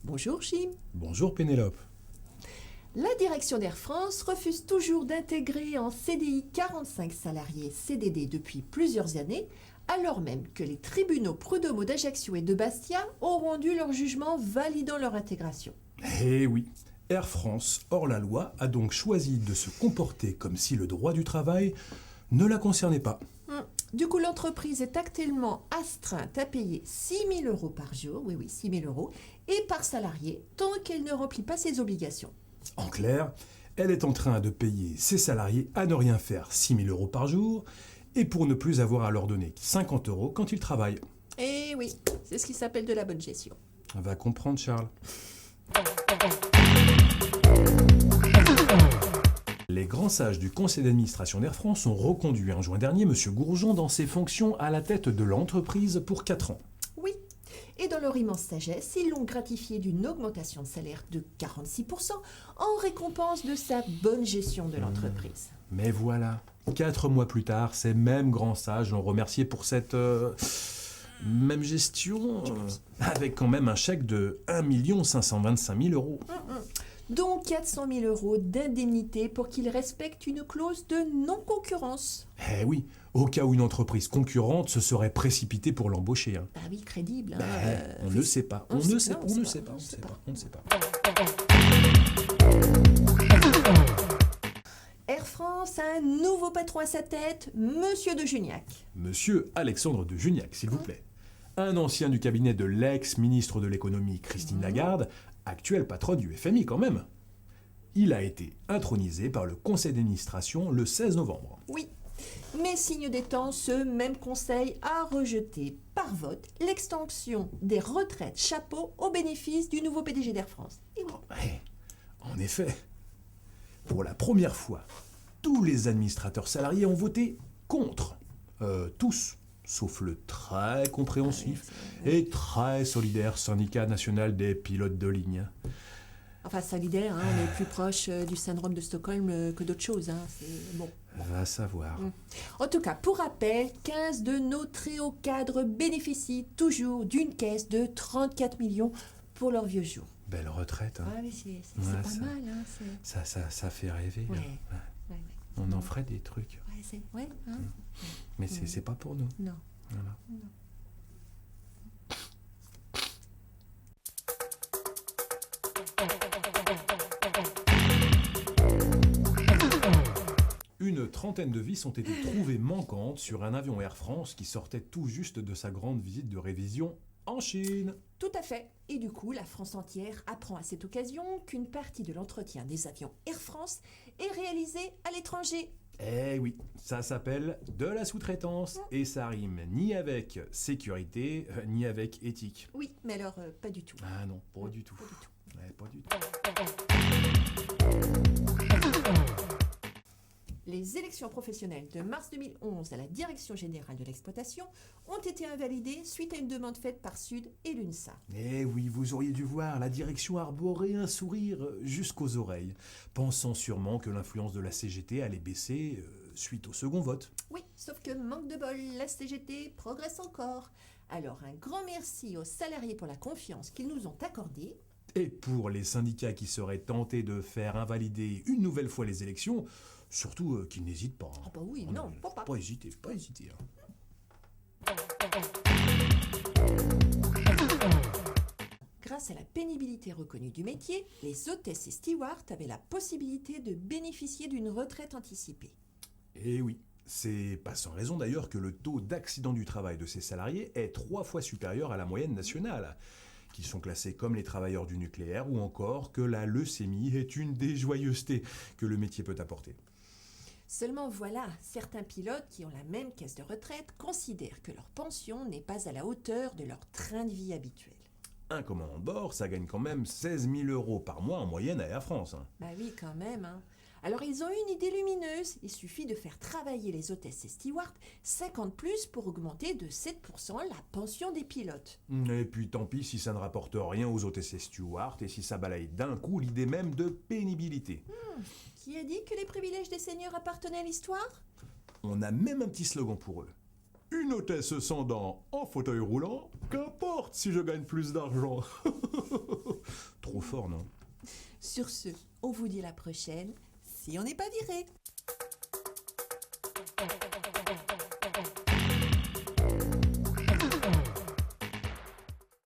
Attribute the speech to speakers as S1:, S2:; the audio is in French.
S1: Bonjour Jim.
S2: Bonjour Pénélope.
S1: La direction d'Air France refuse toujours d'intégrer en CDI 45 salariés CDD depuis plusieurs années, alors même que les tribunaux prud'homaux d'Ajaccio et de Bastia ont rendu leur jugement validant leur intégration.
S2: Eh oui, Air France, hors la loi, a donc choisi de se comporter comme si le droit du travail ne la concernait pas.
S1: Du coup, l'entreprise est actuellement astreinte à payer 6 000 euros par jour, oui, 6 000 euros, et par salarié, tant qu'elle ne remplit pas ses obligations.
S2: En clair, elle est en train de payer ses salariés à ne rien faire 6 000 euros par jour, et pour ne plus avoir à leur donner 50 euros quand ils travaillent.
S1: Eh oui, c'est ce qui s'appelle de la bonne gestion.
S2: Va comprendre, Charles. Les grands sages du conseil d'administration d'Air France ont reconduit en juin dernier M. Gourgeon dans ses fonctions à la tête de l'entreprise pour 4 ans.
S1: Oui, et dans leur immense sagesse, ils l'ont gratifié d'une augmentation de salaire de 46% en récompense de sa bonne gestion de l'entreprise.
S2: Mais voilà, 4 mois plus tard, ces mêmes grands sages l'ont remercié pour cette même gestion, avec quand même un chèque de 1 525 000 euros.
S1: Dont 400 000 euros d'indemnité pour qu'il respecte une clause de non-concurrence.
S2: Eh oui, au cas où une entreprise concurrente se serait précipitée pour l'embaucher.
S1: Bah oui, crédible.
S2: On ne sait pas, on ne sait pas.
S1: Air France a un nouveau patron à sa tête, Monsieur de Juniac.
S2: Monsieur Alexandre de Juniac, s'il vous plaît. Un ancien du cabinet de l'ex-ministre de l'économie Christine Lagarde, actuelle patronne du FMI quand même. Il a été intronisé par le conseil d'administration le 16 novembre.
S1: Oui, mais signe des temps, ce même conseil a rejeté par vote l'extension des retraites chapeau au bénéfice du nouveau PDG d'Air France. Et oui.
S2: Ouais, en effet, pour la première fois, tous les administrateurs salariés ont voté contre. Tous. Sauf le très compréhensif et très solidaire syndicat national des pilotes de ligne.
S1: Enfin, solidaire, on est plus proche du syndrome de Stockholm que d'autres choses. C'est bon.
S2: Va savoir.
S1: En tout cas, pour rappel, 15 de nos très hauts cadres bénéficient toujours d'une caisse de 34 millions pour leur vieux jour.
S2: Belle retraite. Hein.
S1: Ah oui, c'est pas mal.
S2: Ça fait rêver.
S1: Ouais.
S2: Hein. Ouais. On en ferait des trucs. Mais c'est pas pour nous.
S1: Non.
S2: Voilà.
S1: Non.
S2: Une trentaine de vis ont été trouvées manquantes sur un avion Air France qui sortait tout juste de sa grande visite de révision en Chine.
S1: Tout à fait. Et du coup, la France entière apprend à cette occasion qu'une partie de l'entretien des avions Air France est réalisée à l'étranger.
S2: Eh oui, ça s'appelle de la sous-traitance et ça rime ni avec sécurité ni avec éthique.
S1: Oui, mais alors pas du tout.
S2: Ah non, pas du tout. Ouais, pas du tout.
S1: Les élections professionnelles de mars 2011 à la Direction générale de l'exploitation ont été invalidées suite à une demande faite par Sud et l'UNSA.
S2: Eh oui, vous auriez dû voir, la direction arborait un sourire jusqu'aux oreilles, pensant sûrement que l'influence de la CGT allait baisser suite au second vote.
S1: Oui, sauf que manque de bol, la CGT progresse encore. Alors un grand merci aux salariés pour la confiance qu'ils nous ont accordée.
S2: Et pour les syndicats qui seraient tentés de faire invalider une nouvelle fois les élections, surtout qu'ils n'hésitent pas.
S1: Ah bah oui, faut pas.
S2: Pas hésiter.
S1: Grâce à la pénibilité reconnue du métier, les hôtesses et stewards avaient la possibilité de bénéficier d'une retraite anticipée.
S2: Et oui, c'est pas sans raison d'ailleurs que le taux d'accident du travail de ces salariés est 3 fois supérieur à la moyenne nationale, qui sont classés comme les travailleurs du nucléaire, ou encore que la leucémie est une des joyeusetés que le métier peut apporter.
S1: Seulement voilà, certains pilotes qui ont la même caisse de retraite considèrent que leur pension n'est pas à la hauteur de leur train de vie habituel.
S2: Un commandant de bord, ça gagne quand même 16 000 euros par mois en moyenne à Air France.
S1: Bah oui, quand même. Alors ils ont une idée lumineuse. Il suffit de faire travailler les hôtesses et stewards 50 plus pour augmenter de 7% la pension des pilotes.
S2: Et puis tant pis si ça ne rapporte rien aux hôtesses et stewards et si ça balaye d'un coup l'idée même de pénibilité.
S1: Qui a dit que les privilèges des seigneurs appartenaient à l'histoire?
S2: On a même un petit slogan pour eux. Une hôtesse sans dents en fauteuil roulant, qu'importe si je gagne plus d'argent. Trop fort, non?
S1: Sur ce, on vous dit à la prochaine, si on n'est pas viré.